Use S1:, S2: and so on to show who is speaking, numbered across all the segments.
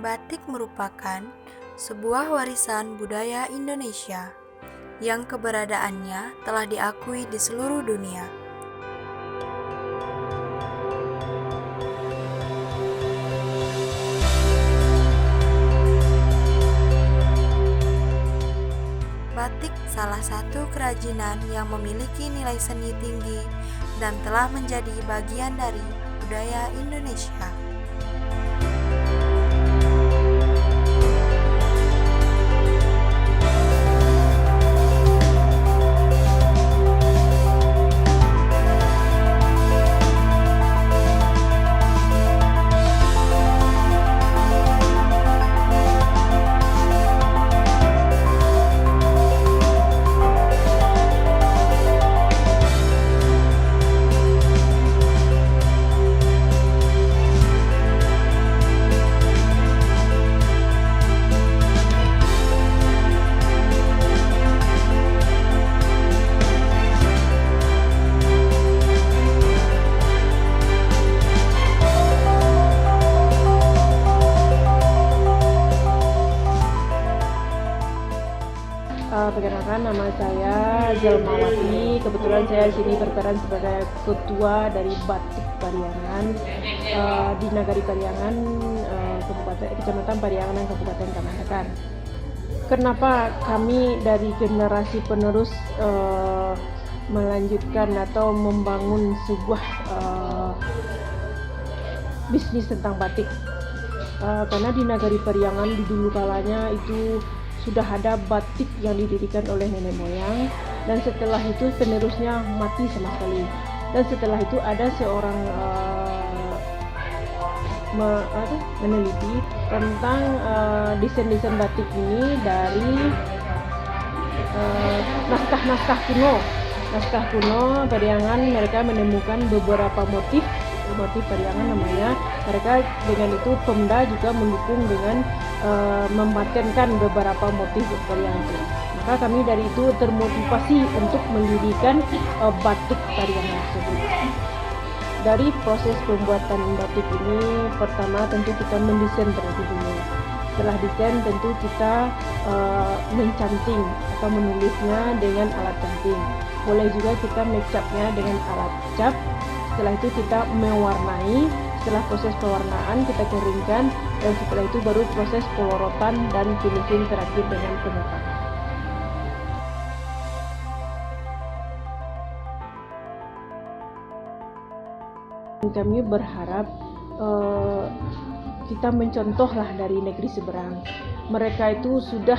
S1: Batik merupakan sebuah warisan budaya Indonesia yang keberadaannya telah diakui di seluruh dunia. Batik salah satu kerajinan yang memiliki nilai seni tinggi dan telah menjadi bagian dari budaya Indonesia.
S2: Perkenalkan, nama saya Zelmawati. Kebetulan saya di sini berperan sebagai ketua dari Batik Pariangan di Nagari Pariangan, Kecamatan Pariangan dan Kabupaten Kamanakan. Kenapa kami dari generasi penerus melanjutkan atau membangun sebuah bisnis tentang batik? Karena di Nagari Pariangan di dulu kalanya itu sudah ada batik yang didirikan oleh nenek moyang, dan setelah itu penerusnya mati sama sekali. Dan setelah itu ada seorang meneliti tentang desain-desain batik ini dari naskah kuno Pariangan. Mereka menemukan beberapa motif Pariangan namanya. Mereka dengan itu Pemda juga mendukung dengan mematenkan beberapa motif Pariangan itu. Maka kami dari itu termotivasi untuk mendirikan batik Pariangan tersebut. Dari proses pembuatan batik ini, pertama tentu kita mendesain terlebih dulu. Setelah desain tentu kita mencanting atau menulisnya dengan alat canting. Boleh juga kita make-upnya dengan alat cap. Setelah itu kita mewarnai. Setelah proses pewarnaan kita keringkan, dan setelah itu baru proses pelorotan dan finishing terakhir dengan pengepakan. Kami berharap kita mencontohlah dari negeri seberang. Mereka itu sudah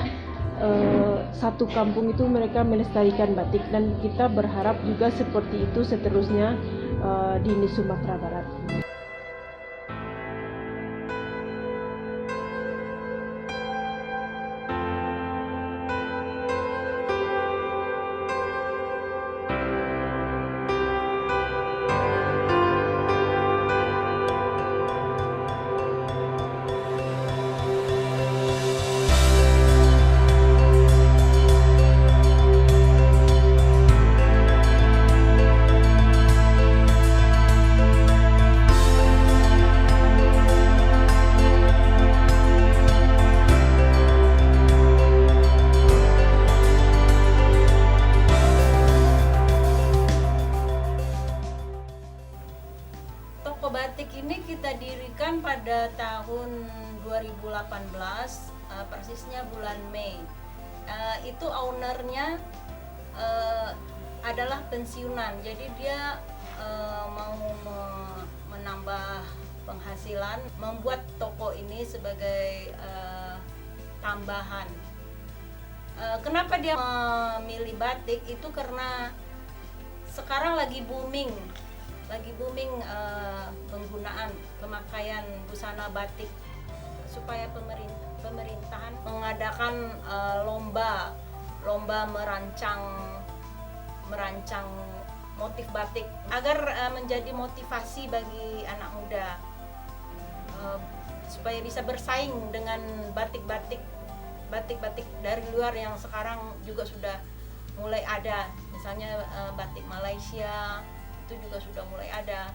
S2: satu kampung itu mereka melestarikan batik, dan kita berharap juga seperti itu seterusnya di Sumatera Barat.
S3: Batik ini kita dirikan pada tahun 2018, persisnya bulan Mei. Itu ownernya adalah pensiunan, jadi dia mau menambah penghasilan, membuat toko ini sebagai tambahan. Kenapa dia memilih batik? Itu karena sekarang lagi booming penggunaan pemakaian busana batik, supaya pemerintahan mengadakan lomba merancang motif batik agar menjadi motivasi bagi anak muda, supaya bisa bersaing dengan batik-batik dari luar yang sekarang juga sudah mulai ada. Misalnya batik Malaysia itu juga sudah mulai ada.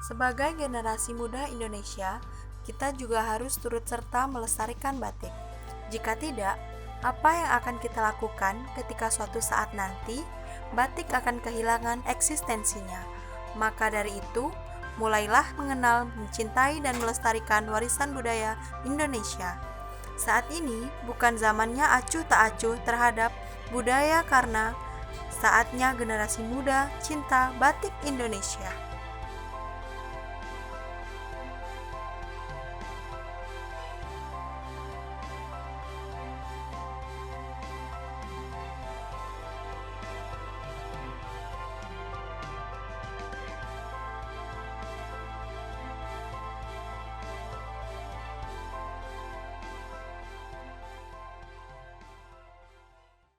S1: Sebagai generasi muda Indonesia, kita juga harus turut serta melestarikan batik. Jika tidak, apa yang akan kita lakukan ketika suatu saat nanti batik akan kehilangan eksistensinya? Maka dari itu, mulailah mengenal, mencintai, dan melestarikan warisan budaya Indonesia. Saat ini bukan zamannya acuh tak acuh terhadap budaya, karena saatnya generasi muda cinta batik Indonesia.